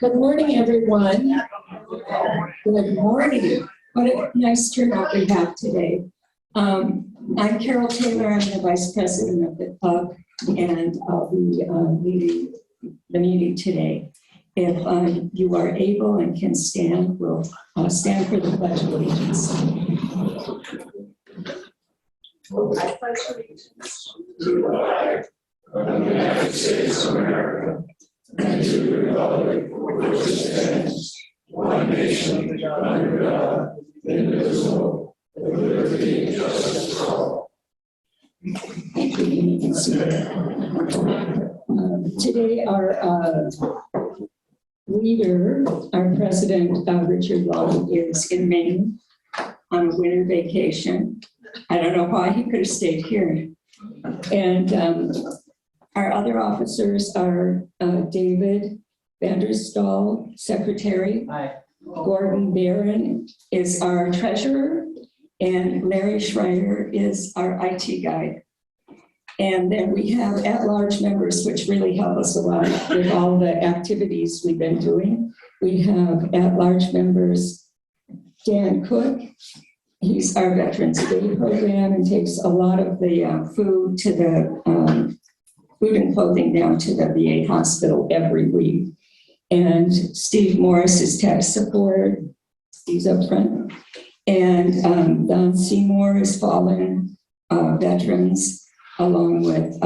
Good morning, everyone. Good morning. What a nice turnout we have today. I'm Carol Taylor. I'm the Vice President of the club, and I'll be leading the meeting today. If you are able and can stand, we'll stand for the Pledge of Allegiance. I pledge allegiance to the flag of the United States of America and to the republic for which it stands, one nation, under God, indivisible, with liberty and justice for all. Today, our leader, our president, Richard Long, is in Maine on a winter vacation. I don't know why he could have stayed here. And our other officers are David Vanderstahl, Secretary. Hi. Gordon Barron is our treasurer, and Larry Schreier is our IT guy. And then we have at-large members, which really help us a lot with all the activities we've been doing. We have at-large members, Dan Cook. He's our Veterans Day program and takes a lot of the food to the food and clothing down to the VA hospital every week. And Steve Morris is tech support. He's up front. And Don Seymour is fallen veterans, along with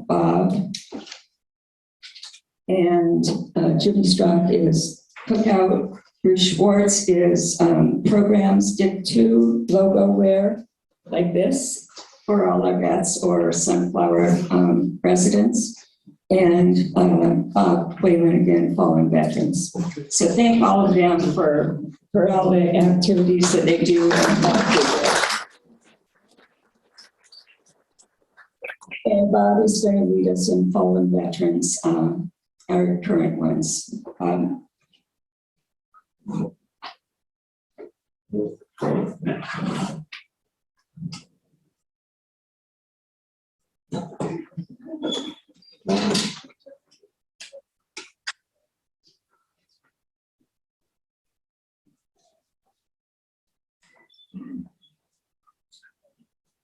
Bob. And Jimmy Strock is cookout. Bruce Schwartz is programs, did 2 logo wear like this for all our vets or Sunflower residents. And Bob Whalen, again, fallen veterans. So thank all of them for all the activities that they do. And Bob is going to lead us in fallen veterans, our current ones.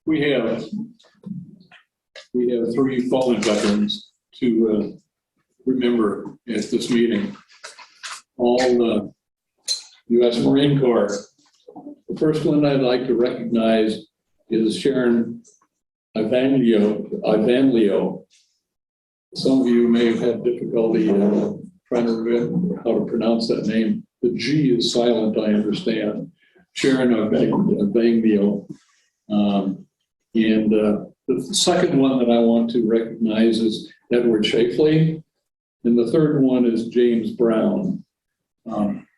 We have 3 fallen veterans to remember at this meeting. All U.S. Marine Corps. The first one I'd like to recognize is Sharon Ivanlio. Some of you may have had difficulty trying to remember how to pronounce that name. The G is silent, I understand. Sharon Ivanlio. And the second one that I want to recognize is Edward Shafley. And the third one is James Brown.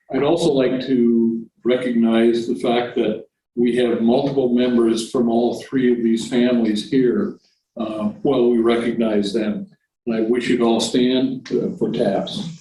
I'd also like to recognize the fact that we have multiple members from all 3 of these families here while we recognize them. And I wish you'd all stand for taps.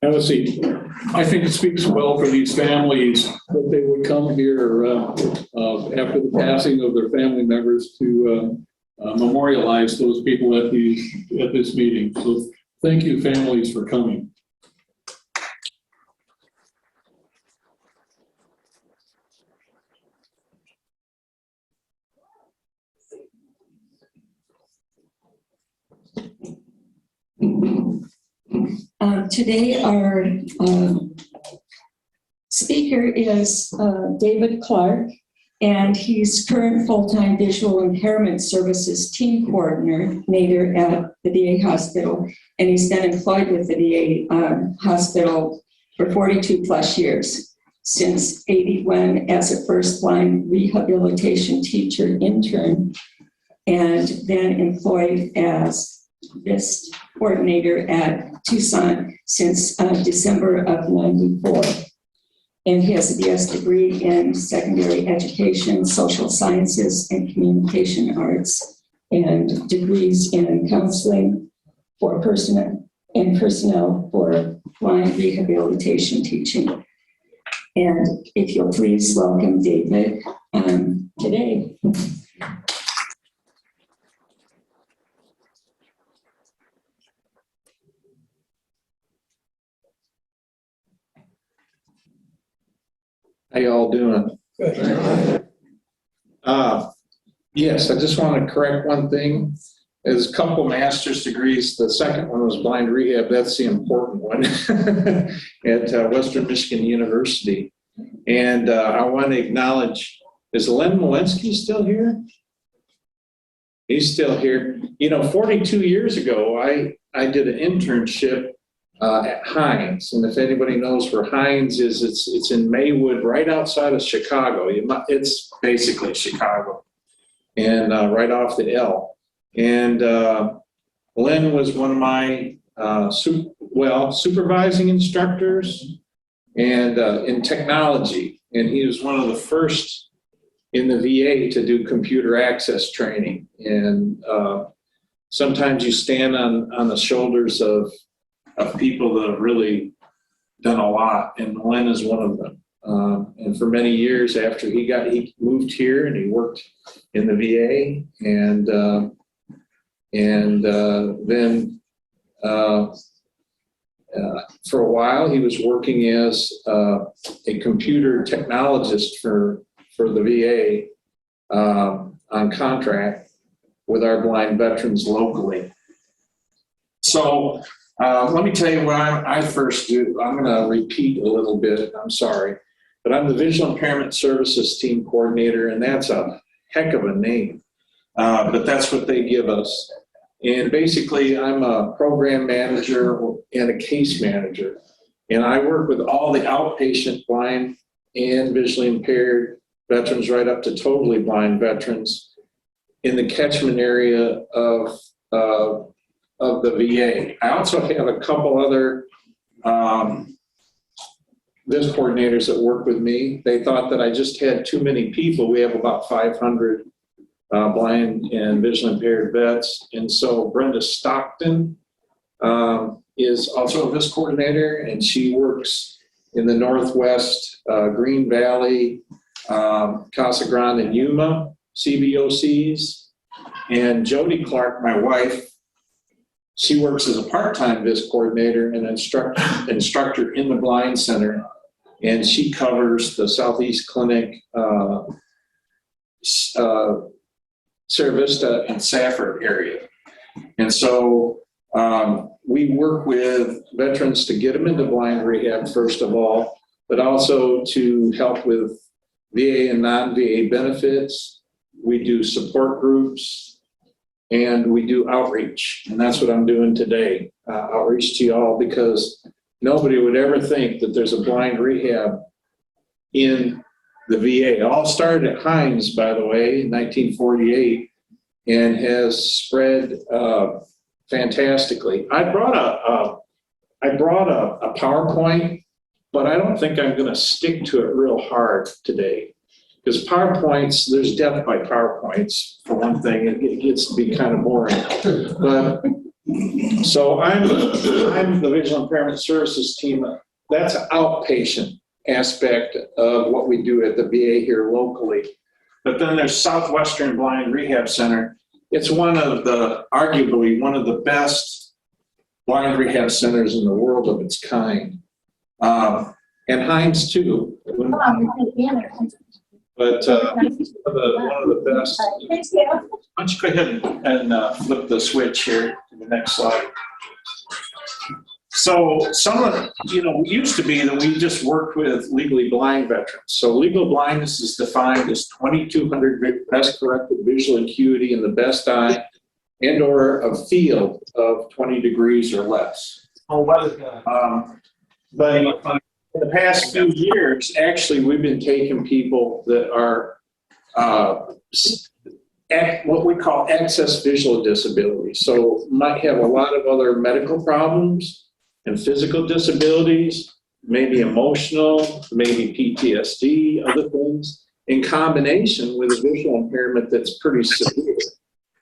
Have a seat. I think it speaks well for these families that they would come here after the passing of their family members to memorialize those people at this meeting. So thank you, families, for coming. Today, our speaker is David Clark, And he's current full-time visual impairment services team coordinator at the VA hospital. And he's been employed with the VA hospital for 42 plus years, since 81 as a first line rehabilitation teacher intern, and then employed as this coordinator at Tucson since December of '94. And he has a BS degree in secondary education, social sciences, and communication arts, and degrees in counseling for personnel for blind rehabilitation teaching. And if you'll please welcome David today. How y'all doing? Yes, I just want to correct one thing. There's a couple master's degrees. The second one was blind rehab. That's the important one at Western Michigan University. And I want to acknowledge, is Len Malinsky still here? He's still here. You know, 42 years ago, I did an internship at Hines, and if anybody knows where Hines is, it's in Maywood, right outside of Chicago. It's basically Chicago, and right off the L. And Len was one of my supervising instructors, and in technology, and he was one of the first in the VA to do computer access training. And sometimes you stand on the shoulders of people that have really done a lot, and Len is one of them. And for many years after he moved here and he worked in the VA, and then for a while he was working as a computer technologist for the VA on contract with our blind veterans locally. So let me tell you what I first do. I'm going to repeat a little bit. I'm sorry. But I'm the Visual Impairment Services Team Coordinator, and that's a heck of a name. But that's what they give us. And basically, I'm a program manager and a case manager. And I work with all the outpatient blind and visually impaired veterans right up to totally blind veterans in the catchment area of the VA. I also have a couple other VIS coordinators that work with me. They thought that I just had too many people. We have about 500 blind and visually impaired vets. And so Brenda Stockton is also a VIS coordinator, and she works in the Northwest, Green Valley, Casa Grande, and Yuma CBOCs. And Jody Clark, my wife, she works as a part-time VIS coordinator and instructor in the Blind Center, and she covers the Southeast Clinic, Sierra Vista and Safford area. And so we work with veterans to get them into blind rehab, first of all, but also to help with VA and non-VA benefits. We do support groups, and we do outreach, and that's what I'm doing today, outreach to y'all, because nobody would ever think that there's a blind rehab in the VA. It all started at Hines, by the way, in 1948, and has spread fantastically. I brought a PowerPoint, but I don't think I'm going to stick to it real hard today. Because PowerPoints, there's death by PowerPoints, for one thing. It gets to be kind of boring. But so I'm the Visual Impairment Services Team. That's an outpatient aspect of what we do at the VA here locally. But then there's Southwestern Blind Rehab Center. It's arguably one of the best blind rehab centers in the world of its kind. And Hines too. But one of the best. Why don't you go ahead and flip the switch here to the next slide. So some of, it used to be that we just worked with legally blind veterans. So legal blindness is defined as 2,200 best corrected visual acuity in the best eye and or a field of 20 degrees or less. Oh, what is that? But in the past few years, actually, we've been taking people that are what we call excess visual disability. So might have a lot of other medical problems and physical disabilities, maybe emotional, maybe PTSD, other things, in combination with a visual impairment that's pretty severe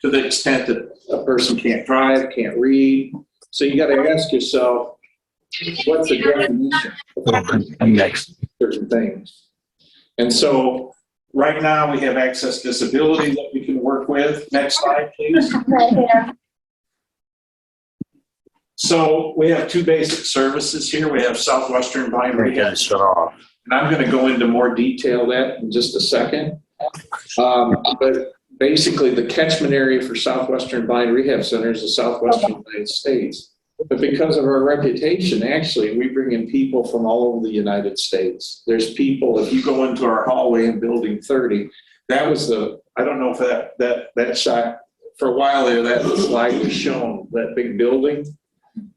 to the extent that a person can't drive, can't read. So you got to ask yourself, what's the definition of certain things? And so right now we have access disability that we can work with. Next slide, please. Right here. So we have two basic services here. We have Southwestern Blind Rehab. And I'm going to go into more detail that in just a second. But basically the catchment area for Southwestern Blind Rehab Center is the Southwestern United States. But because of our reputation, actually, we bring in people from all over the United States. There's people, if you go into our hallway in Building 30, that was I don't know if that shot, for a while there, that slide was shown, that big building.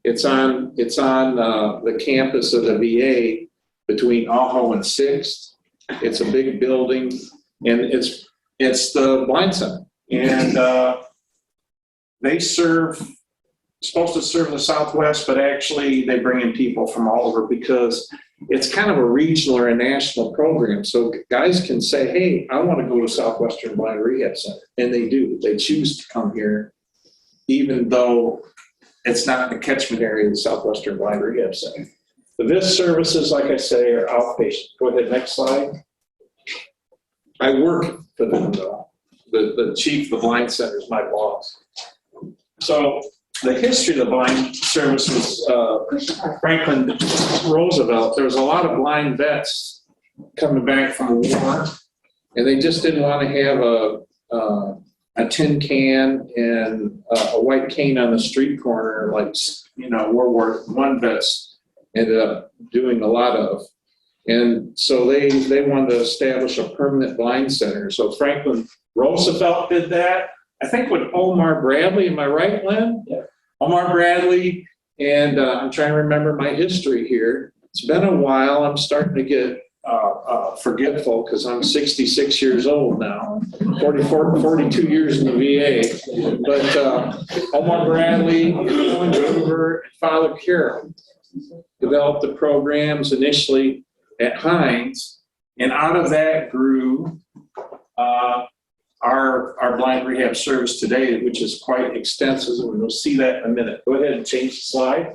It's on the campus of the VA between Ajo and 6th. It's a big building, and it's the blind center. And they supposed to serve the Southwest, but actually they bring in people from all over because it's kind of a regional or a national program. So guys can say, hey, I want to go to Southwestern Blind Rehab Center. And they do. They choose to come here, even though it's not in the catchment area of the Southwestern Blind Rehab Center. The VIS services, like I say, are outpatient. Go ahead, next slide. I work for them, though. The chief of the blind center is my boss. So the history of the blind service was Franklin Roosevelt. There was a lot of blind vets coming back from the war, and they just didn't want to have a tin can and a white cane on the street corner, like World War I vets ended up doing a lot of. And so they wanted to establish a permanent blind center. So Franklin Roosevelt did that. I think with Omar Bradley, am I right, Len? Yeah. Omar Bradley, and I'm trying to remember my history here. It's been a while. I'm starting to get forgetful because I'm 66 years old now, 42 years in the VA. But Omar Bradley, Ellen Hoover, and Father Carroll developed the programs initially at Hines, and out of that grew our blind rehab service today, which is quite extensive, and we'll see that in a minute. Go ahead and change the slide.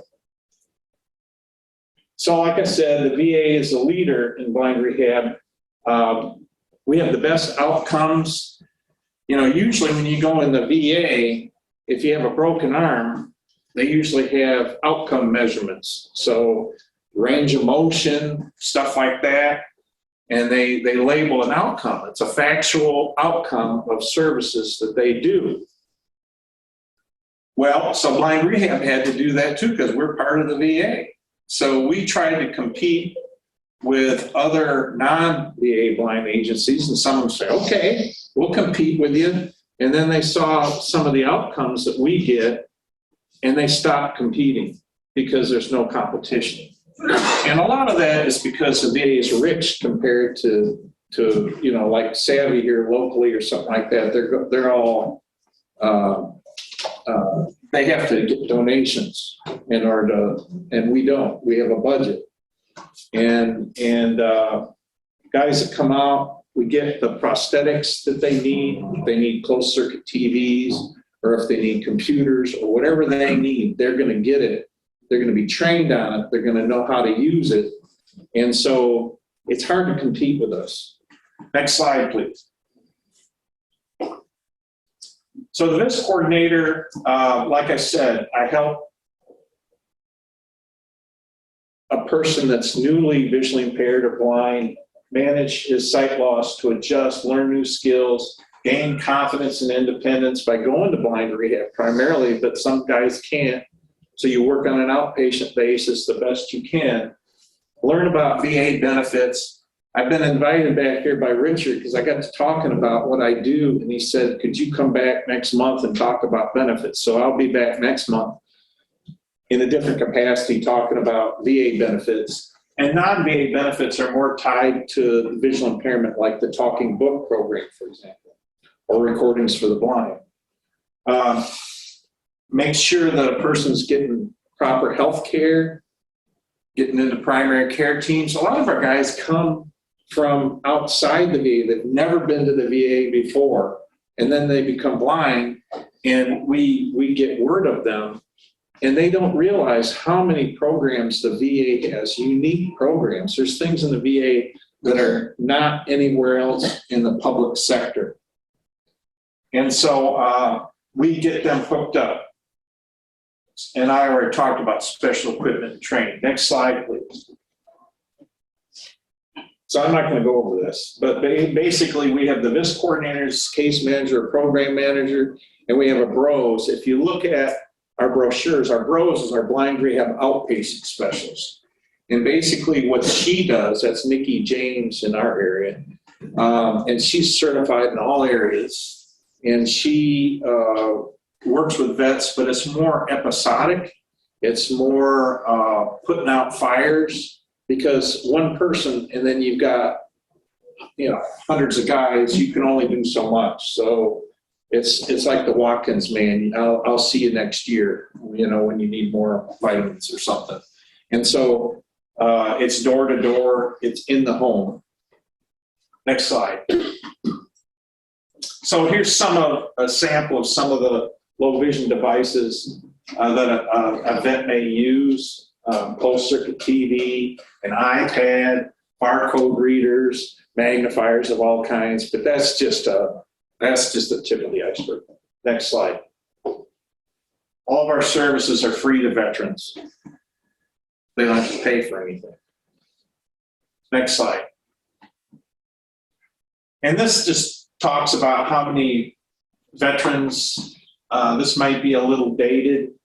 So like I said, the VA is a leader in blind rehab. We have the best outcomes. Usually when you go in the VA, if you have a broken arm, they usually have outcome measurements. So range of motion, stuff like that. And they label an outcome. It's a factual outcome of services that they do. Well, so blind rehab had to do that too because we're part of the VA. So we tried to compete with other non-VA blind agencies, and some of them say, okay, we'll compete with you. And then they saw some of the outcomes that we get, and they stopped competing because there's no competition. And a lot of that is because the VA is rich compared to like Savvy here locally or something like that. They're all they have to get donations in order to, and we don't. We have a budget, and guys that come out, we get the prosthetics that they need. If they need closed circuit TVs, or if they need computers or whatever they need, they're going to get it. They're going to be trained on it. They're going to know how to use it. And so it's hard to compete with us. Next slide, please. So the VIS coordinator, like I said, I help a person that's newly visually impaired or blind manage his sight loss, to adjust, learn new skills, gain confidence and independence by going to blind rehab primarily, but some guys can't. So you work on an outpatient basis the best you can. Learn about VA benefits. I've been invited back here by Richard because I got to talking about what I do. And he said, could you come back next month and talk about benefits? So I'll be back next month in a different capacity talking about VA benefits. And non-VA benefits are more tied to visual impairment, like the talking book program, for example, or recordings for the blind. Make sure that a person's getting proper health care, getting into primary care teams. A lot of our guys come from outside the VA. They've never been to the VA before, and then they become blind, and we get word of them, and they don't realize how many programs the VA has, unique programs. There's things in the VA that are not anywhere else in the public sector. And so we get them hooked up. And I already talked about special equipment and training. Next slide, please. So I'm not going to go over this, but basically we have the VIS coordinators, case manager, program manager, and we have a BROS. If you look at our brochures, our BROS is our blind rehab outpatient specialist. And basically what she does, that's Nikki James in our area, and she's certified in all areas. And she works with vets, but it's more episodic. It's more putting out fires, because one person, and then you've got, hundreds of guys, you can only do so much. So it's like the Watkins man, I'll see you next year, when you need more vitamins or something. And so it's door to door, it's in the home. Next slide. So here's a sample of some of the low vision devices that a vet may use. Closed circuit TV, an iPad, barcode readers, magnifiers of all kinds, but that's just the tip of the iceberg. Next slide. All of our services are free to veterans. They don't have to pay for anything. Next slide. And this just talks about how many veterans, this might be a little dated,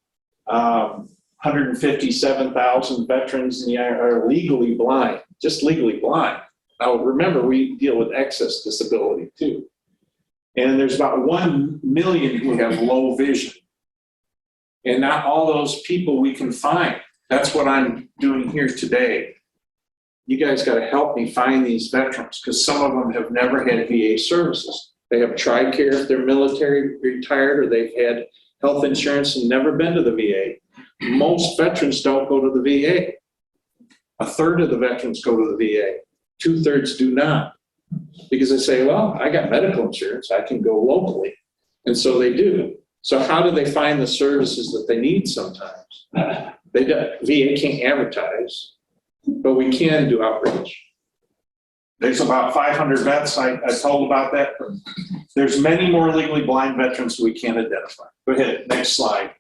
157,000 veterans in the are legally blind, just legally blind. Now remember, we deal with excess disability too. And there's about 1 million who have low vision. And not all those people we can find. That's what I'm doing here today. You guys got to help me find these veterans, because some of them have never had VA services. They have TRICARE if they're military retired, or they've had health insurance and never been to the VA. Most veterans don't go to the VA. 1/3 of the veterans go to the VA. 2/3 do not. Because they say, well, I got medical insurance, I can go locally. And so they do. So how do they find the services that they need sometimes? VA can't advertise, but we can do outreach. There's about 500 vets, I told about that. There's many more legally blind veterans we can't identify. Go ahead, next slide.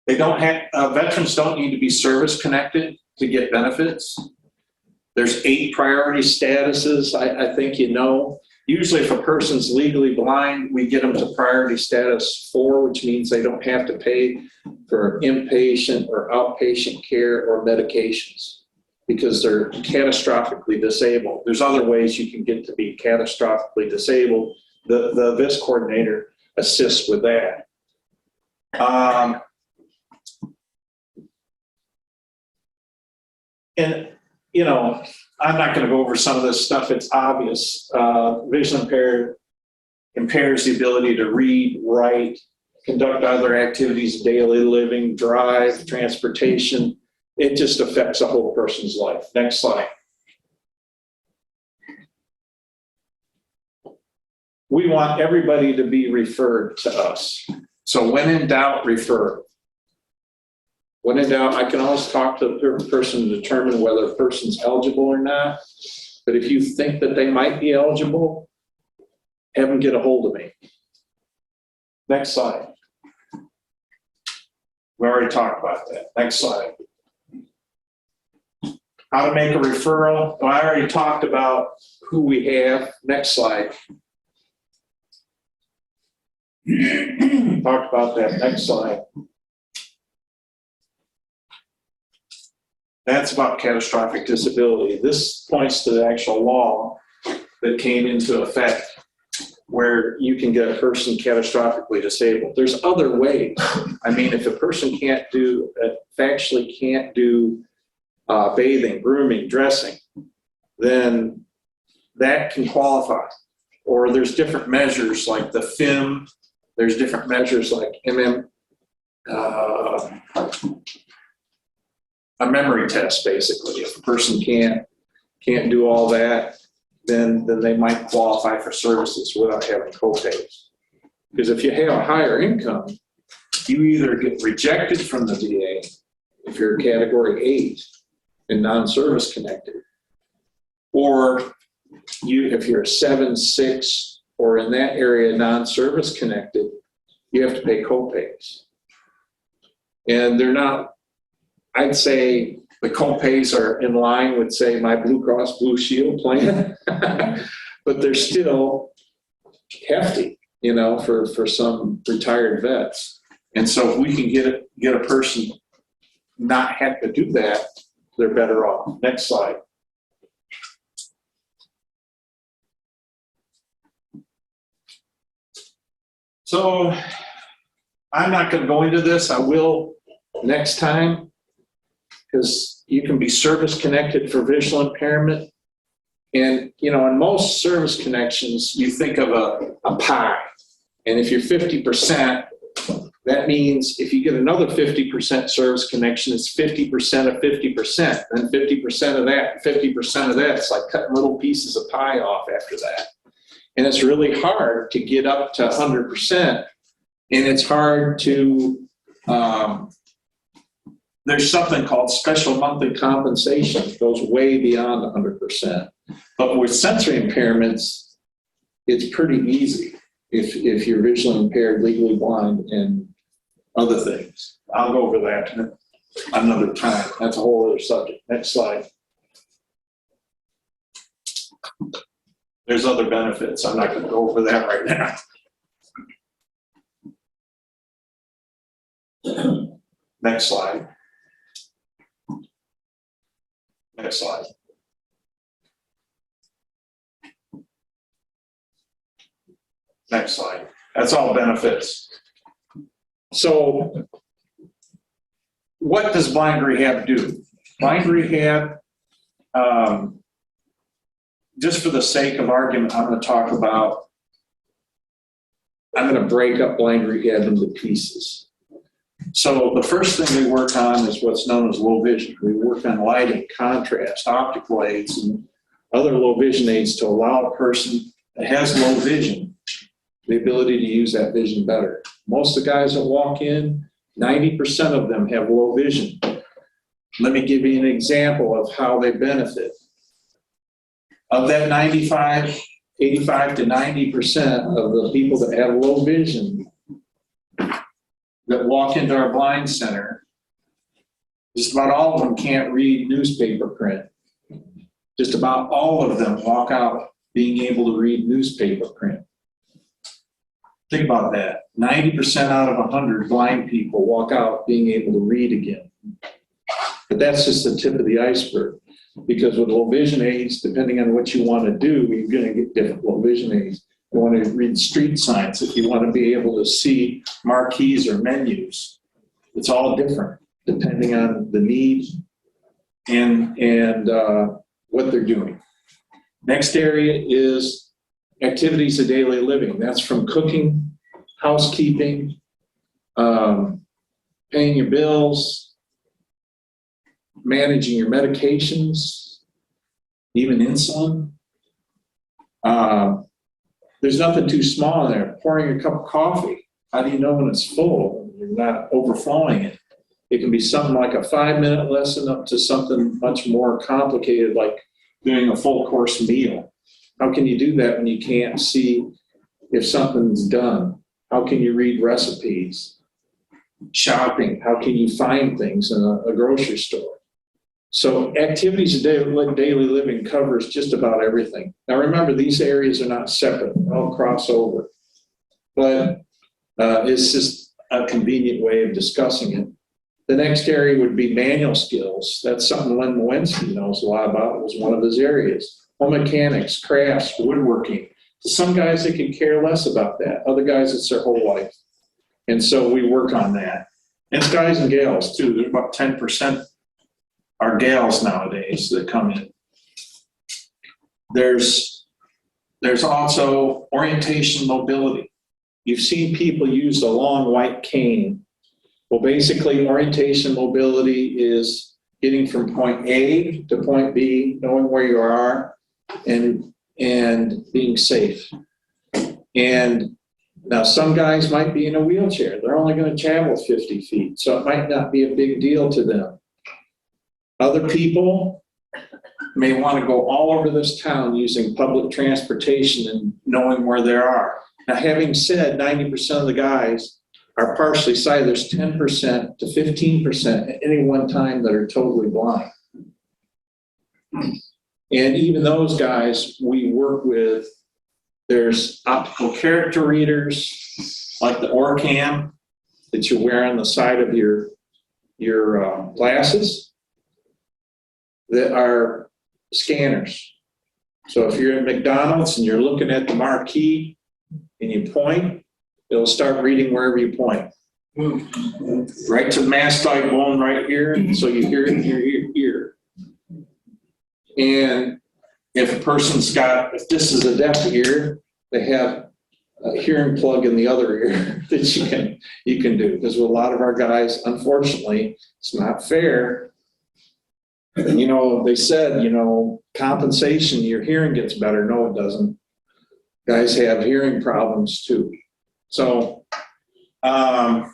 They don't have, veterans don't need to be service connected to get benefits. There's 8 priority statuses, I think Usually if a person's legally blind, we get them to priority status 4, which means they don't have to pay for inpatient or outpatient care or medications because they're catastrophically disabled. There's other ways you can get to be catastrophically disabled. The VIS coordinator assists with that. And I'm not going to go over some of this stuff. It's obvious. Vision impaired impairs the ability to read, write, conduct other activities of daily living, drive, transportation. It just affects a whole person's life. Next slide. We want everybody to be referred to us. So when in doubt, refer. When in doubt, I can always talk to the person to determine whether a person's eligible or not. But if you think that they might be eligible, have them get a hold of me. Next slide. We already talked about that. Next slide. How to make a referral. Well, I already talked about who we have. Next slide. Talked about that. Next slide. That's about catastrophic disability. This points to the actual law that came into effect where you can get a person catastrophically disabled. There's other ways. I mean, if a person factually can't do bathing, grooming, dressing, then that can qualify. Or there's different measures like the FIM, there's different measures like a memory test, basically. If a person can't do all that, then they might qualify for services without having co-pays. Because if you have a higher income, you either get rejected from the VA if you're category 8 and non-service connected, or if you're a 7, 6, or in that area non-service connected, you have to pay co-pays. And they're not, I'd say the co-pays are in line with, say, my Blue Cross Blue Shield plan, but they're still hefty, you know, for some retired vets. And so if we can get a person not have to do that, they're better off. Next slide. So I'm not going to go into this. I will next time, because you can be service connected for visual impairment. And, you know, in most service connections, you think of a pie. And if you're 50%, that means if you get another 50% service connection, it's 50% of 50%. And 50% of that, 50% of that, it's like cutting little pieces of pie off after that. And it's really hard to get up to 100%. And it's hard to, there's something called special monthly compensation. It goes way beyond 100%. But with sensory impairments, it's pretty easy if you're visually impaired, legally blind, and other things. I'll go over that another time. That's a whole other subject. Next slide. There's other benefits. I'm not going to go over that right now. Next slide. Next slide. Next slide. That's all benefits. So what does blind rehab do? Blind rehab, just for the sake of argument, I'm going to break up blind rehab into pieces. So the first thing we work on is what's known as low vision. We work on lighting, contrast, optical aids, and other low vision aids to allow a person that has low vision the ability to use that vision better. Most of the guys that walk in, 90% of them have low vision. Let me give you an example of how they benefit. Of that 85 to 90% of the people that have low vision that walk into our blind center, just about all of them can't read newspaper print. Just about all of them walk out being able to read newspaper print. Think about that. 90% out of 100 blind people walk out being able to read again. But that's just the tip of the iceberg. Because with low vision aids, depending on what you want to do, you're going to get different low vision aids. You want to read street signs, if you want to be able to see marquees or menus. It's all different depending on the need and what they're doing. Next area is activities of daily living. That's from cooking, housekeeping, paying your bills, managing your medications, even insulin. There's nothing too small in there. Pouring a cup of coffee. How do you know when it's full? You're not overflowing it. It can be something like a 5-minute lesson up to something much more complicated, like doing a full course meal. How can you do that when you can't see if something's done? How can you read recipes? Shopping, how can you find things in a grocery store? So activities of daily living covers just about everything. Now remember, these areas are not separate, they all cross over. But it's just a convenient way of discussing it. The next area would be manual skills. That's something Len Mowinski knows a lot about. It was one of his areas. Home mechanics, crafts, woodworking. Some guys, they could care less about that. Other guys, it's their whole life. And so we work on that. And it's guys and gals too. There's about 10% are gals nowadays that come in. There's also orientation mobility. You've seen people use a long white cane. Well, basically, orientation mobility is getting from point A to point B, knowing where you are, and being safe. And now some guys might be in a wheelchair. They're only going to travel 50 feet, so it might not be a big deal to them. Other people may want to go all over this town using public transportation and knowing where they are. Now, having said 90% of the guys are partially sighted, there's 10% to 15% at any one time that are totally blind. And even those guys we work with, there's optical character readers like the Orcam that you wear on the side of your glasses that are scanners. So if you're at McDonald's and you're looking at the marquee and you point, it'll start reading wherever you point. Right to the mastoid bone right here, so you hear it in your ear. And if a person's got, if this is a deaf ear, they have a hearing plug in the other ear that you can do. Because with a lot of our guys, unfortunately, it's not fair. You know, they said, you know, compensation, your hearing gets better. No, it doesn't. Guys have hearing problems too. So the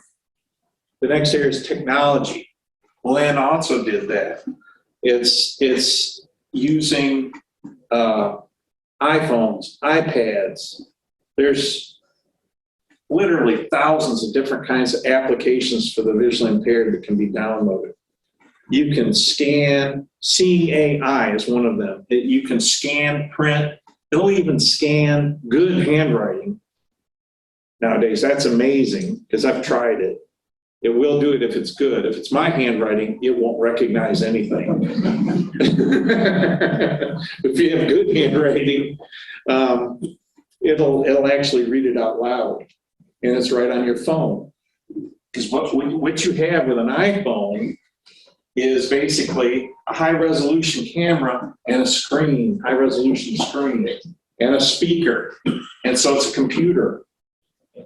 next area is technology. Len also did that. It's using iPhones, iPads. There's literally thousands of different kinds of applications for the visually impaired that can be downloaded. You can scan, Seeing AI is one of them. You can scan, print. It'll even scan good handwriting. Nowadays, that's amazing because I've tried it. It will do it if it's good. If it's my handwriting, it won't recognize anything. If you have good handwriting, it'll actually read it out loud, and it's right on your phone. Because what you have with an iPhone is basically a high-resolution camera and a screen, high-resolution screen, and a speaker. And so it's a computer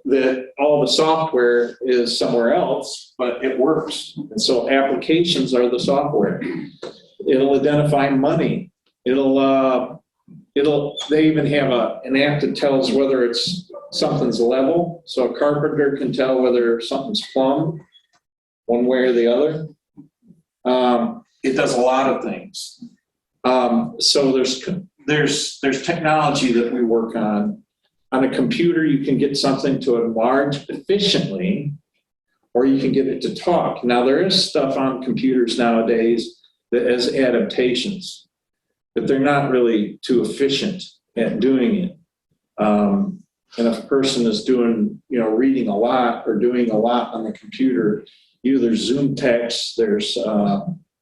that all the software is somewhere else, but it works. And so applications are the software. It'll identify money. They even have an app that tells whether something's level. So a carpenter can tell whether something's plumbed one way or the other. It does a lot of things. So there's technology that we work on. On a computer, you can get something to enlarge efficiently, or you can get it to talk. Now, there is stuff on computers nowadays that has adaptations, but they're not really too efficient at doing it. And if a person is doing, reading a lot or doing a lot on the computer, there's Zoom text, there's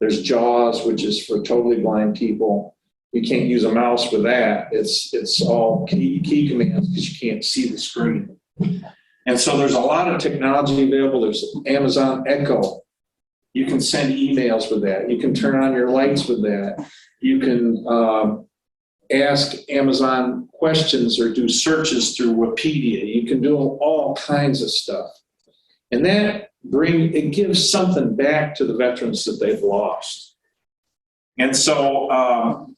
JAWS, which is for totally blind people. You can't use a mouse with that. It's all key commands because you can't see the screen. And so there's a lot of technology available. There's Amazon Echo. You can send emails with that. You can turn on your lights with that. You can ask Amazon questions or do searches through Wikipedia. You can do all kinds of stuff. And it gives something back to the veterans that they've lost. And so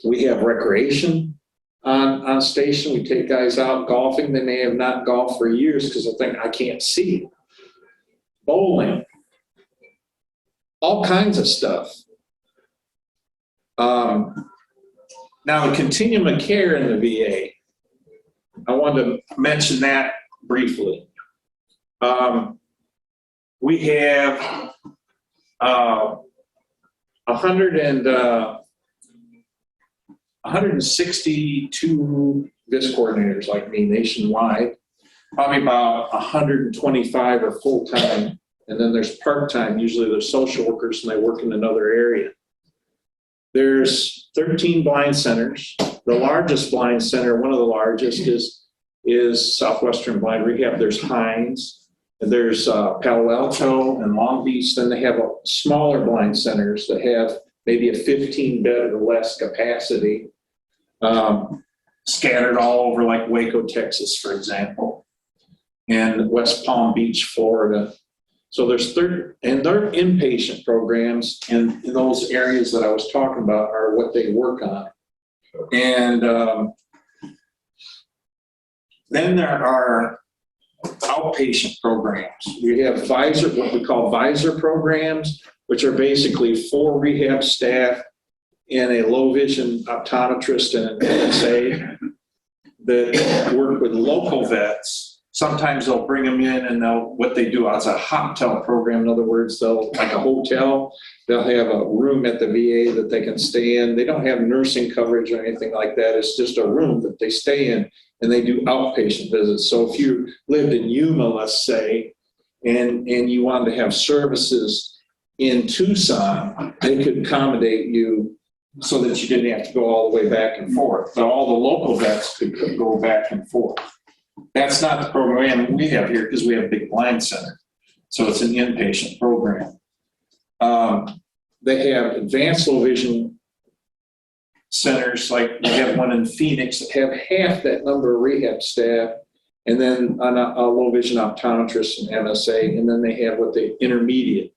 we have recreation on station. We take guys out golfing. They may have not golfed for years because they think, I can't see. Bowling. All kinds of stuff. Now, the continuum of care in the VA, I wanted to mention that briefly. We have 162 VIS coordinators like me nationwide. Probably about 125 are full-time And then there's part-time, usually they're social workers and they work in another area. There's 13 blind centers. The largest blind center, one of the largest, is Southwestern Blind Rehab. There's Hines, and there's Palo Alto and Long Beach. Then they have smaller blind centers that have maybe a 15-bed or less capacity, scattered all over like Waco, Texas, for example, and West Palm Beach, Florida. So there's and their inpatient programs in those areas that I was talking about are what they work on. And then there are outpatient programs. We have what we call visor programs, which are basically 4 rehab staff and a low vision optometrist and an MSA that work with local vets. Sometimes they'll bring them in and what they do is a hotel program. In other words, like a hotel, they'll have a room at the VA that they can stay in. They don't have nursing coverage or anything like that. It's just a room that they stay in, and they do outpatient visits. So if you lived in Yuma, let's say, and you wanted to have services in Tucson, they could accommodate you so that you didn't have to go all the way back and forth. But all the local vets could go back and forth. That's not the program we have here because we have a big blind center. So it's an inpatient program. They have advanced low vision centers, like we have one in Phoenix that have half that number of rehab staff, and then a low vision optometrist and MSA, and then they have what they intermediate.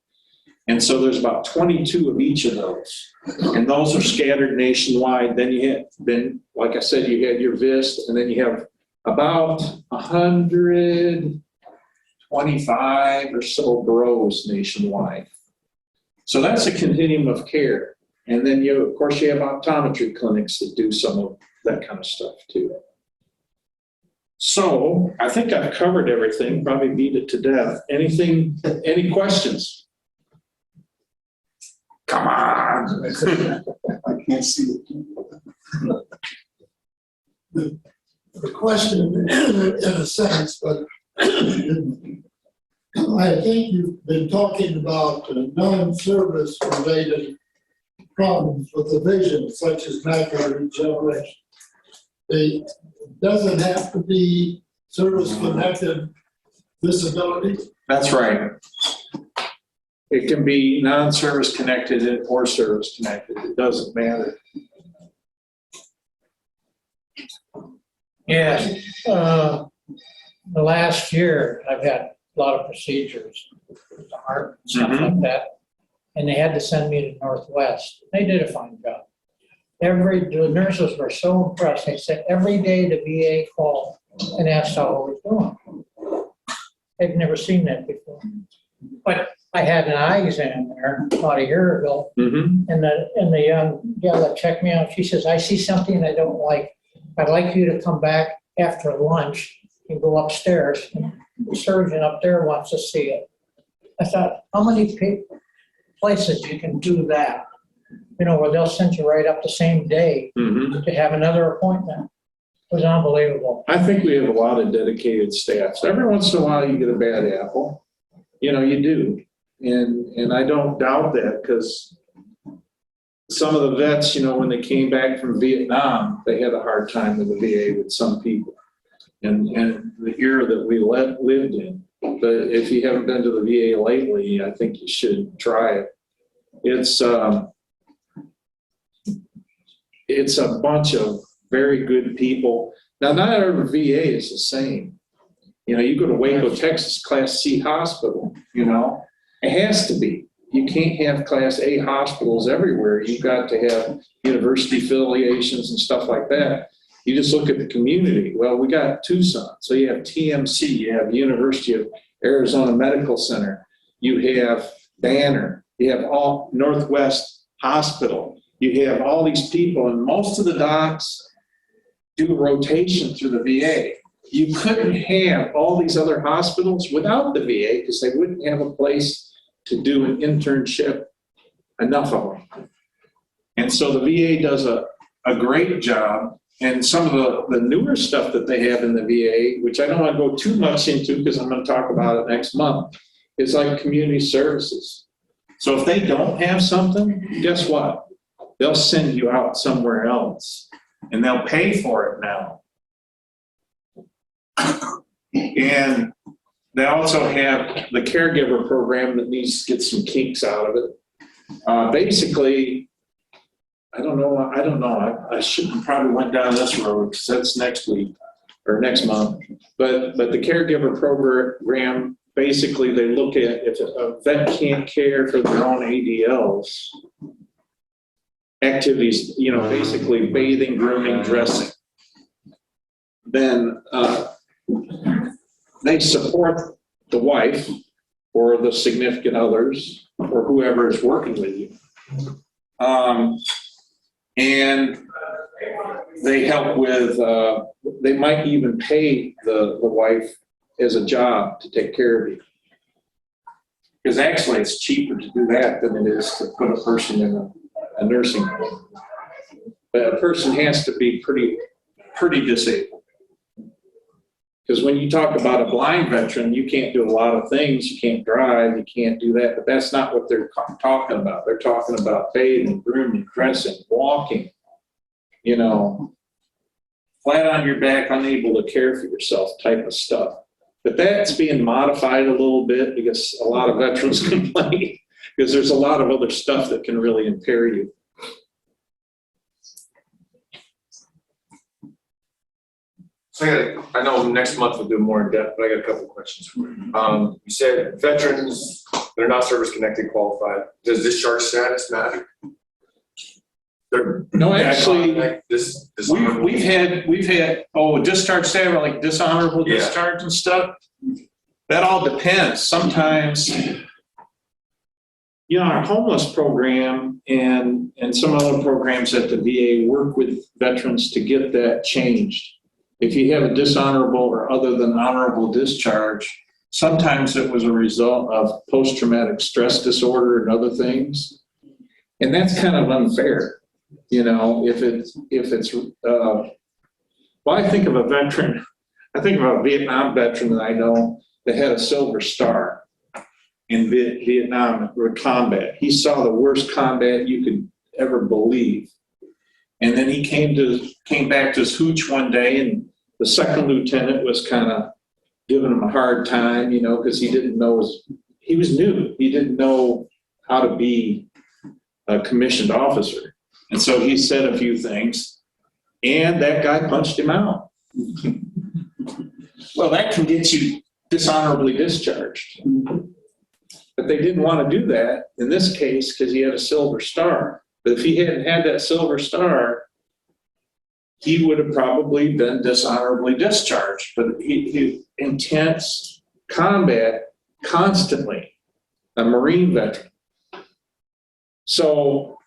And so there's about 22 of each of those, and those are scattered nationwide. Then like I said, you had your VIST, and then you have about 125 or so boroughs nationwide. So that's a continuum of care. And then of course, you have optometry clinics that do some of that kind of stuff too. So I think I've covered everything, probably beat it to death. Any questions? Come on. I can't see it. The question in a sense, but I think you've been talking about non-service related problems with the vision, such as macular degeneration. It doesn't have to be service-connected disability. That's right. It can be non-service connected or service connected. It doesn't matter. Yes, the last year I've had a lot of procedures with the heart and stuff like that, and they had to send me to Northwest. They did a fine job. The nurses were so impressed. They said every day the VA called and asked how I was doing. They've never seen that before. But I had an eye exam there about a year ago, and the young gal that checked me out, she says, "I see something I don't like. I'd like you to come back after lunch and go upstairs. The surgeon up there wants to see it." I thought, how many places you can do that? Where they'll send you right up the same day to have another appointment. It was unbelievable. I think we have a lot of dedicated staff. So every once in a while you get a bad apple. You do. And I don't doubt that, because some of the vets, when they came back from Vietnam, they had a hard time with the VA with some people, and the era that we lived in. But if you haven't been to the VA lately, I think you should try it. It's a bunch of very good people. Now, not every VA is the same. You go to Waco, Texas, Class C hospital, it has to be. You can't have Class A hospitals everywhere. You've got to have university affiliations and stuff like that. You just look at the community. Well, we got Tucson. So you have TMC, you have University of Arizona Medical Center, you have Banner, you have all Northwest Hospital, you have all these people, and most of the docs do a rotation through the VA. You couldn't have all these other hospitals without the VA, because they wouldn't have a place to do an internship, enough of them. And so the VA does a great job. And some of the newer stuff that they have in the VA, which I don't want to go too much into because I'm going to talk about it next month, It's like community services. So if they don't have something, guess what? They'll send you out somewhere else and they'll pay for it now. And they also have the caregiver program that needs to get some kinks out of it. Basically, I don't know. I shouldn't probably went down this road because that's next week or next month. But the caregiver program, basically they look at if a vet can't care for their own ADLs, activities, basically bathing, grooming, dressing, then they support the wife or the significant others or whoever is working with you. And they help with, they might even pay the wife as a job to take care of you. Because actually it's cheaper to do that than it is to put a person in a nursing home. But a person has to be pretty disabled. Because when you talk about a blind veteran, you can't do a lot of things. You can't drive, you can't do that, but that's not what they're talking about. They're talking about bathing, grooming, dressing, walking, flat on your back, unable to care for yourself type of stuff. But that's being modified a little bit because a lot of veterans complain because there's a lot of other stuff that can really impair you. So I know next month we'll do more in depth, but I got a couple of questions for you. You said veterans, they're not service connected qualified. Does discharge status matter? No, actually, like this we've had discharge status, like dishonorable Yeah. discharge and stuff. That all depends. Sometimes, our homeless program and some other programs at the VA work with veterans to get that changed. If you have a dishonorable or other than honorable discharge, sometimes it was a result of post-traumatic stress disorder and other things. And that's kind of unfair. I think of a veteran, I think of a Vietnam veteran that I know that had a Silver Star in Vietnam or combat. He saw the worst combat you could ever believe. And then he came back to his hooch one day, and the second lieutenant was kind of giving him a hard time, because he didn't know, he was new. He didn't know how to be a commissioned officer. And so he said a few things, and that guy punched him out. Well, that can get you dishonorably discharged. But they didn't want to do that in this case because he had a Silver Star. But if he hadn't had that Silver Star, he would have probably been dishonorably discharged. But he intense combat constantly, a Marine veteran. So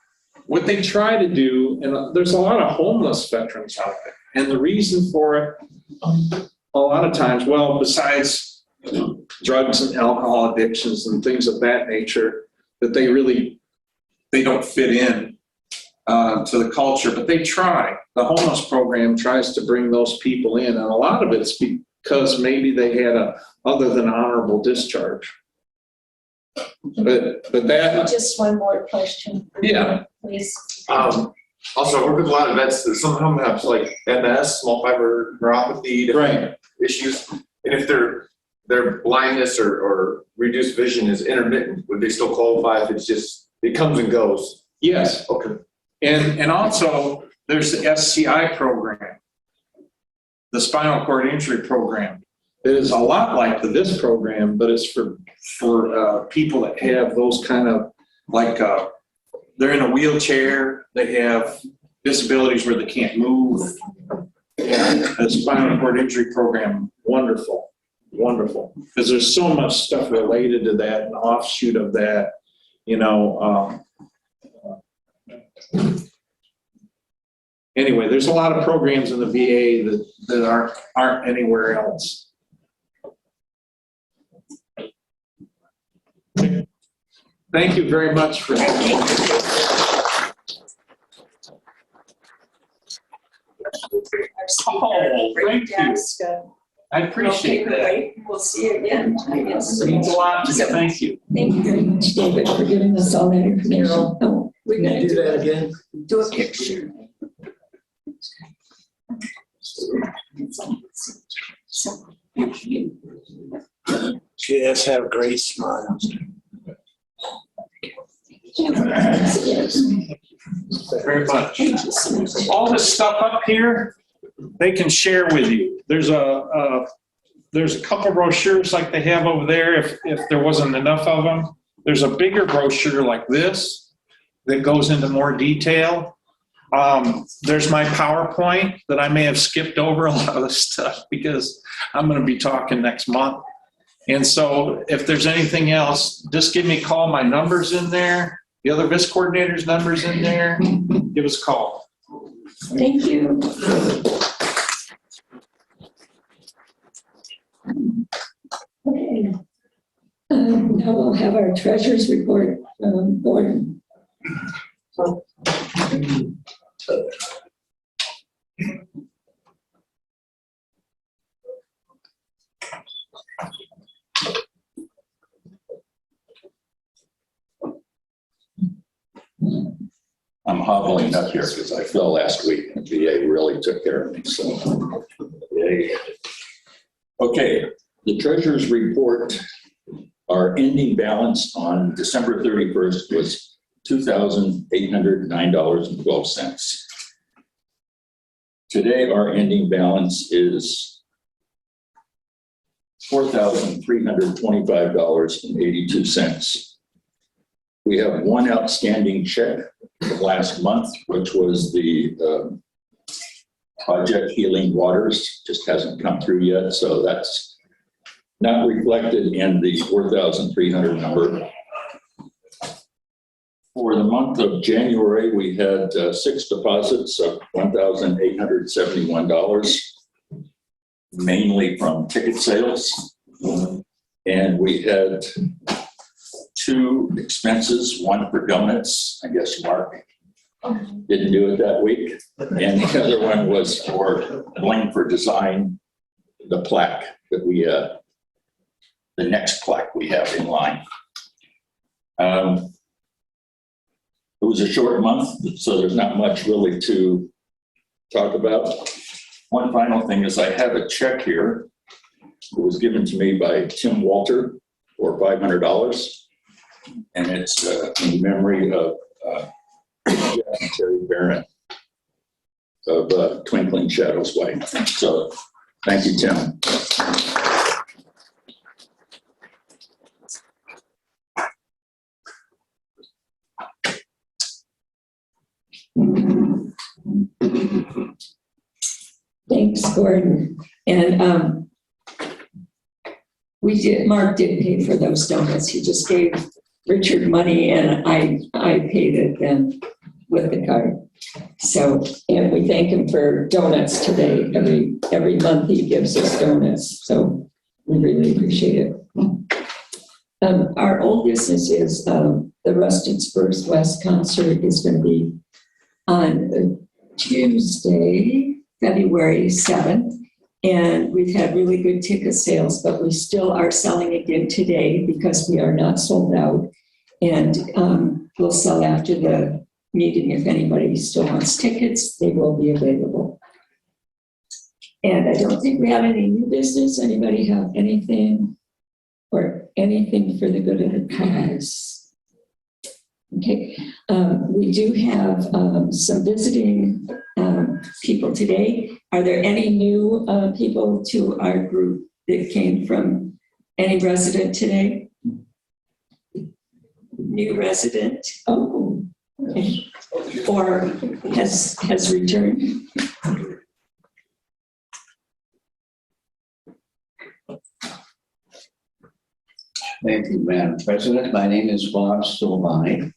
what they try to do, and there's a lot of homeless veterans out there, and the reason for it, a lot of times, well, besides drugs and alcohol addictions and things of that nature, that they don't fit in to the culture, but they try. The homeless program tries to bring those people in, and a lot of it's because maybe they had a other than honorable discharge. But that. Just one more question. Yeah. Please. Also, I work with a lot of vets that somehow have like MS, small fiber neuropathy, different issues. And if their blindness or reduced vision is intermittent, would they still qualify if it comes and goes? Yes. Okay. And also there's the SCI program, the spinal cord injury program. It is a lot like this program, but it's for people that have those kind of they're in a wheelchair, they have disabilities where they can't move. And the spinal cord injury program, wonderful, because there's so much stuff related to that, an offshoot of that, Anyway, there's a lot of programs in the VA that aren't anywhere else. Thank you very much for having me. Our speaker, Oh, bring thank you. desk, I appreciate that. Right, we'll see you again, I guess. It means a lot to me. Thank you. Thank you very much, David, for giving us all that information. Oh, we're Can gonna you do that again? do a picture. She does have great smiles. Very much. All this stuff up here, they can share with you. There's a couple brochures like they have over there if there wasn't enough of them. There's a bigger brochure like this that goes into more detail. There's my PowerPoint that I may have skipped over a lot of the stuff because I'm going to be talking next month. And so if there's anything else, just give me a call. My number's in there. The other VIS coordinator's number's in there. Give us a call. Thank you. Okay. Now we'll have our treasurer's report from Gordon. I'm hobbling up here because I fell last week and VA really took care of me, so. Yay. Okay, the treasurer's report, our ending balance on December 31st was $2,809.12. Today, our ending balance is $4,325.82. We have one outstanding check from last month, which was the Project Healing Waters, just hasn't come through yet, so that's not reflected in the 4,300 number. For the month of January, we had 6 deposits of $1,871, mainly from ticket sales. And we had 2 expenses, one for donuts, I guess Mark didn't do it that week. And the other one was for Bling for Design, the plaque that we, the next plaque we have in line. It was a short month, so there's not much really to talk about. One final thing is I have a check here. It was given to me by Tim Walter for $500. And it's in memory of Terry Barron of Twinkling Shadows Way. So thank you, Tim. Thanks, Gordon. And Mark did pay for those donuts. He just gave Richard money and I paid it then with the card. So, and we thank him for donuts today. Every month he gives us donuts. So we really appreciate it. Our old business is the Rusted Spurs West concert is going to be on Tuesday, February 7th. And we've had really good ticket sales, but we still are selling again today because we are not sold out. And we'll sell after the meeting. If anybody still wants tickets, they will be available. And I don't think we have any new business. Anybody have anything or anything for the good of the cause? Okay, we do have some visiting people today. Are there any new people to our group that came from any resident today? New resident? Oh, okay. Or has returned? Thank you, Madam President. My name is Bob Stolbani.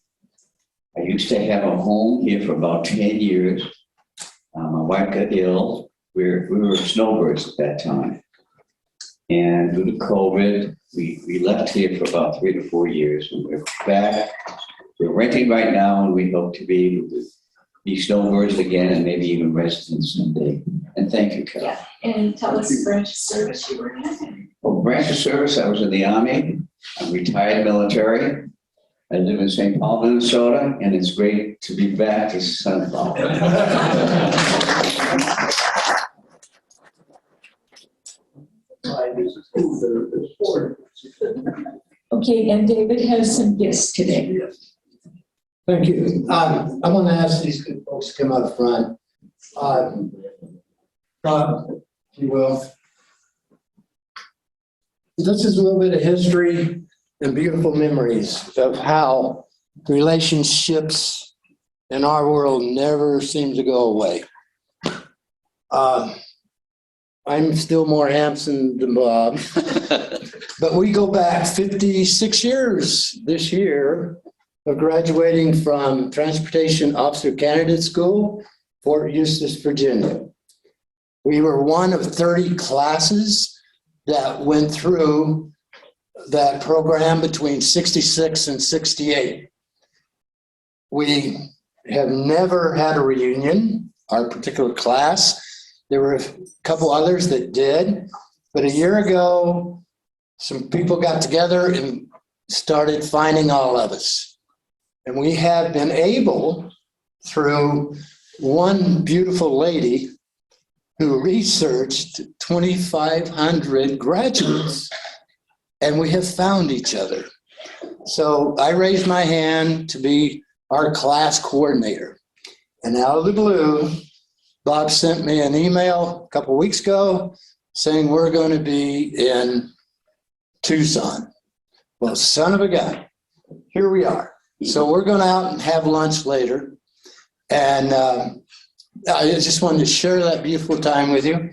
I used to have a home here for about 10 years. My wife got ill. We were snowbirds at that time. And due to COVID, we left here for about 3 to 4 years. And we're back. We're renting right now, and we hope to be able to be snowbirds again and maybe even residents someday. And thank you, Carol. Yeah, and tell us the branch of service you were in. Well, branch of service, I was in the Army. I'm retired military. I live in St. Paul, Minnesota, and it's great to be back to St. Paul. Okay, and David has some gifts today. Thank you. I want to ask these good folks to come up front. Rob, if you will. This is a little bit of history and beautiful memories of how relationships in our world never seem to go away. I'm still more handsome than Bob, but we go back 56 years this year of graduating from Transportation Officer Candidate School, Fort Eustis, Virginia. We were one of 30 classes that went through that program between 66 and 68. We have never had a reunion, our particular class. There were a couple others that did, but a year ago, some people got together and started finding all of us. And we have been able, through one beautiful lady who researched 2,500 graduates, and we have found each other. So I raised my hand to be our class coordinator. And out of the blue, Bob sent me an email a couple of weeks ago saying we're going to be in Tucson. Well, son of a gun, here we are. So we're going out and have lunch later. And I just wanted to share that beautiful time with you.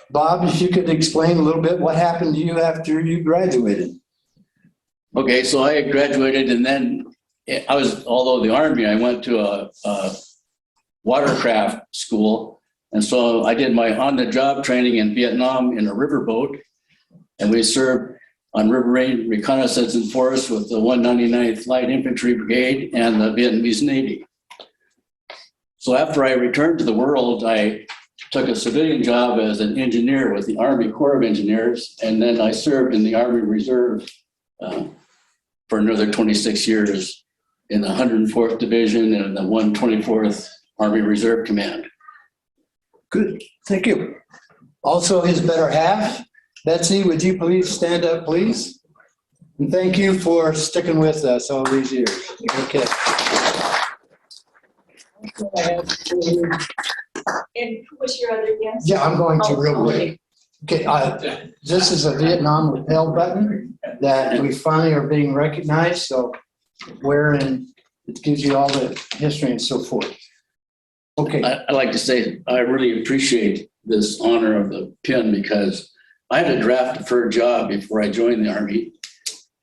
Bob, if you could explain a little bit what happened to you after you graduated. Okay, so I graduated and then although the Army, I went to a watercraft school. And so I did my on-the-job training in Vietnam in a riverboat. And we served on river reconnaissance and force with the 199th Light Infantry Brigade and the Vietnamese Navy. So after I returned to the world, I took a civilian job as an engineer with the Army Corps of Engineers. And then I served in the Army Reserve for another 26 years in the 104th Division and the 124th Army Reserve Command. Good, thank you. Also his better half, Betsy, would you please stand up, please? And thank you for sticking with us all these years. Okay. And who was your other guest? Yeah, I'm going to real quick. Okay, this is a Vietnam lapel button that we finally are being recognized. So wherein it gives you all the history and so forth. Okay. I'd like to say I really appreciate this honor of the pin because I had a draft deferred job before I joined the Army,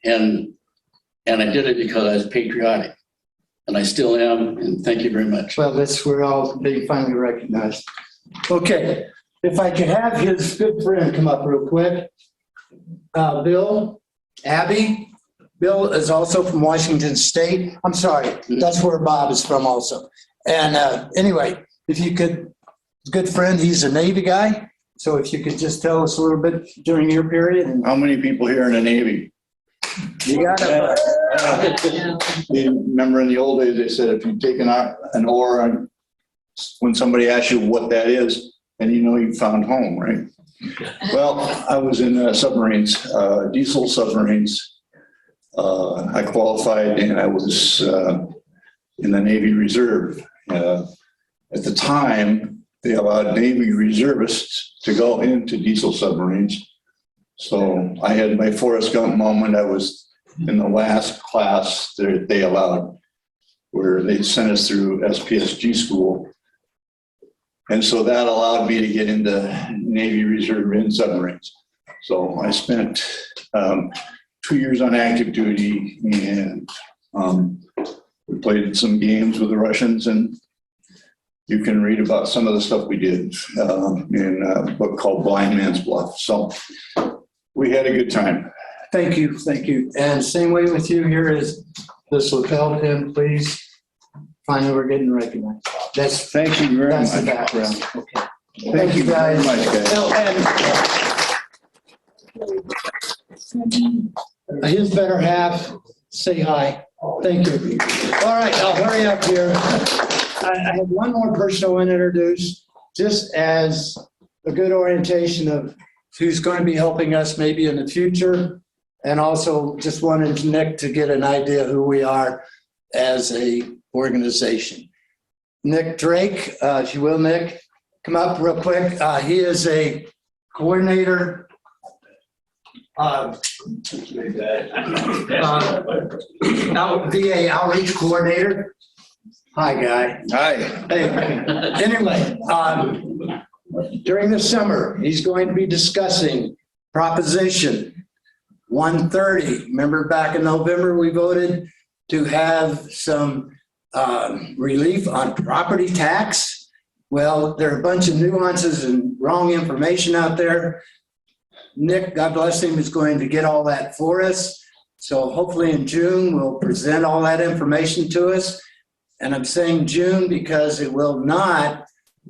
and I did it because I was patriotic, and I still am. And thank you very much. Well, we're all being finally recognized. Okay, if I could have his good friend come up real quick, Bill, Abby. Bill is also from Washington State. I'm sorry, that's where Bob is from also. And anyway, if you could, good friend, he's a Navy guy. So if you could just tell us a little bit during your period. And how many people here in the Navy? You got it. You remember in the old days, they said if you take an oar, and when somebody asks you what that is, and you know you found home, right? Well, I was in submarines, diesel submarines. I qualified and I was in the Navy Reserve. At the time, they allowed Navy reservists to go into diesel submarines. So I had my Forrest Gump moment. I was in the last class that they allowed, where they sent us through SPSG school. And so that allowed me to get into Navy Reserve in submarines. So I spent 2 years on active duty, and we played some games with the Russians, and you can read about some of the stuff we did in a book called Blind Man's Bluff. So we had a good time. Thank you, thank you. And same way with you, here is this lapel pin, please. Finally, we're getting recognized. That's, Thank you very that's the much. background. Okay. Thank you very much, guys. And his better half, say hi. Thank you. All right, I'll hurry up here. I have one more person I want to introduce, just as a good orientation of who's going to be helping us maybe in the future. And also just wanted Nick to get an idea who we are as a organization. Nick Drake, if you will, Nick, come up real quick. He is a coordinator. VA outreach coordinator. Hi, guy. Hi. Hey, anyway, during the summer, he's going to be discussing Proposition 130. Remember back in November, we voted to have some relief on property tax? Well, there are a bunch of nuances and wrong information out there. Nick, God bless him, is going to get all that for us. So hopefully in June, we'll present all that information to us. And I'm saying June because it will not,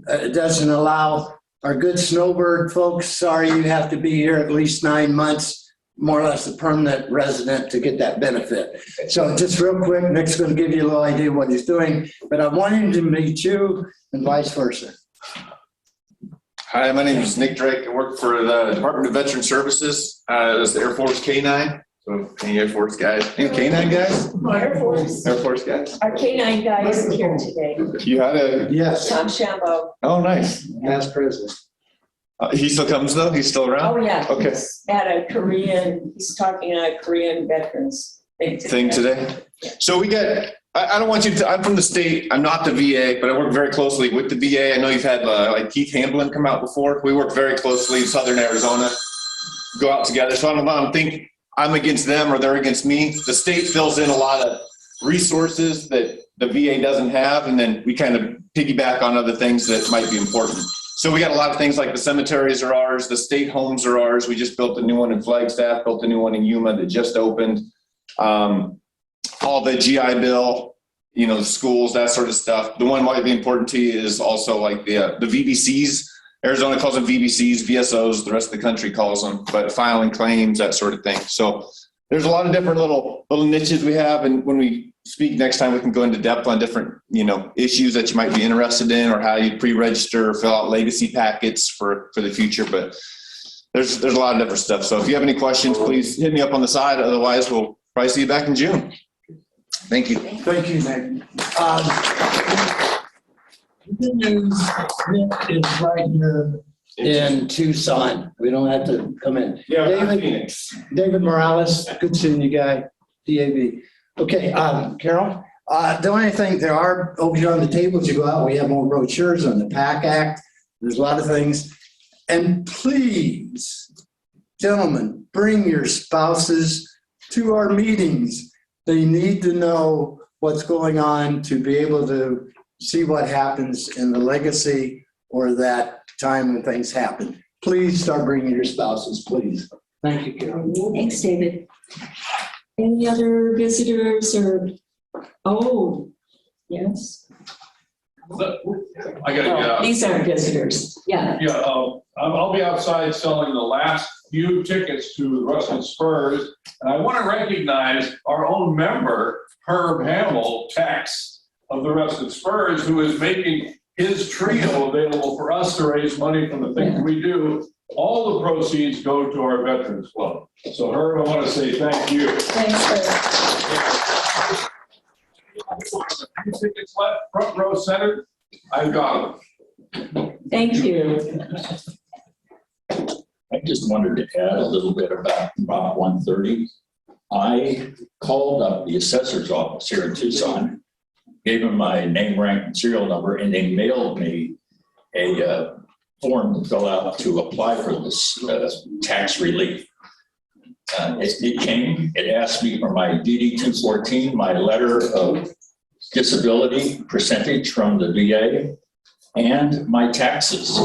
it doesn't allow our good snowbird folks, sorry, you have to be here at least 9 months, more or less a permanent resident to get that benefit. So just real quick, Nick's going to give you a little idea what he's doing, but I want him to meet you and vice versa. Hi, my name is Nick Drake. I work for the Department of Veteran Services as the Air Force K-9. So any Air Force guys, any K-9 guys? Air Force. Air Force guys? Our K-9 guy isn't here today. You had a, Yes, Tom Shambo. oh, nice. past president. He still comes though? He's still around? Oh, yeah. Okay. He's at a Korean, he's talking at a Korean veterans Thing today? So we get, I don't want you to, I'm from the state, I'm not the VA, but I work very closely with the VA. I know you've had like Keith Hamblin come out before. We work very closely in Southern Arizona, go out together. So I don't think I'm against them or they're against me. The state fills in a lot of resources that the VA doesn't have, and then we kind of piggyback on other things that might be important. So we got a lot of things like the cemeteries are ours, the state homes are ours. We just built a new one in Flagstaff, built a new one in Yuma that just opened. All the GI Bill, you know, schools, that sort of stuff. The one might be important to you is also like the VBCs. Arizona calls them VBCs, VSOs, the rest of the country calls them, but filing claims, that sort of thing. So there's a lot of different little niches we have. And when we speak next time, we can go into depth on different, you know, issues that you might be interested in, or how you pre-register or fill out legacy packets for the future. But there's a lot of different stuff. So if you have any questions, please hit me up on the side. Otherwise, we'll probably see you back in June. Thank you. Thank you, Nick. The good news, Nick is right here in Tucson. We don't have to come in. Yeah, David Morales, good seeing you, guy, DAV. Okay, Carol, the only thing, there are over here on the tables you go out, we have more brochures on the PAC Act. There's a lot of things. And please, gentlemen, bring your spouses to our meetings. They need to know what's going on to be able to see what happens in the legacy or that time when things happen. Please start bringing your spouses, please. Thank you, Carol. Thanks, David. Any other visitors or, oh, yes? I gotta Oh, these aren't visitors, yeah. Yeah, I'll be outside selling the last few tickets to the Russell Spurs. And I want to recognize our own member, Herb Hamill, Tex of the Rusted Spurs, who is making his trio available for us to raise money from the things we do. All the proceeds go to our Veterans Club. So Herb, I want to say thank you. Thanks, Herb. Few tickets left, front row center. I've got them. Thank you. I just wanted to add a little bit about Prop 130. I called up the assessor's office here in Tucson, gave them my name, rank, and serial number, and they mailed me a form to fill out to apply for this tax relief. It came, it asked me for my DD 214, my letter of disability percentage from the VA, and my taxes.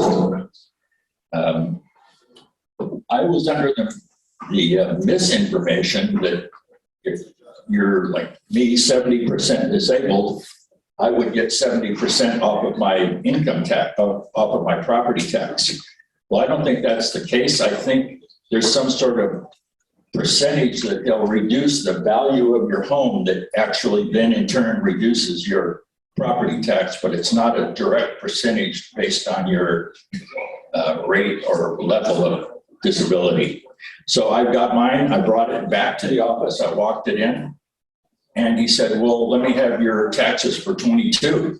I was under the misinformation that if you're like me, 70% disabled, I would get 70% off of my income tax, off of my property tax. Well, I don't think that's the case. I think there's some sort of percentage that they'll reduce the value of your home that actually then in turn reduces your property tax, but it's not a direct percentage based on your rate or level of disability. So I got mine, I brought it back to the office, I walked it in, and he said, well, let me have your taxes for 22.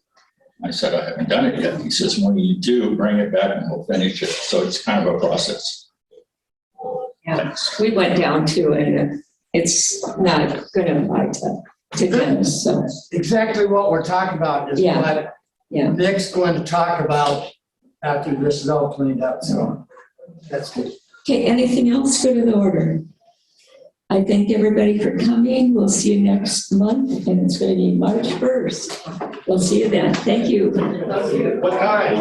I said, I haven't done it yet. He says, when you do, bring it back and we'll finish it. So it's kind of a process. Yeah, we went down to it, and it's not going to apply to Dennis, so. Exactly what we're talking about is Yeah. what Yeah. Nick's going to talk about after this is all cleaned up, so that's good. Okay, anything else for the order? I thank everybody for coming. We'll see you next month, and it's going to be March 1st. We'll see you then. Thank you. What time?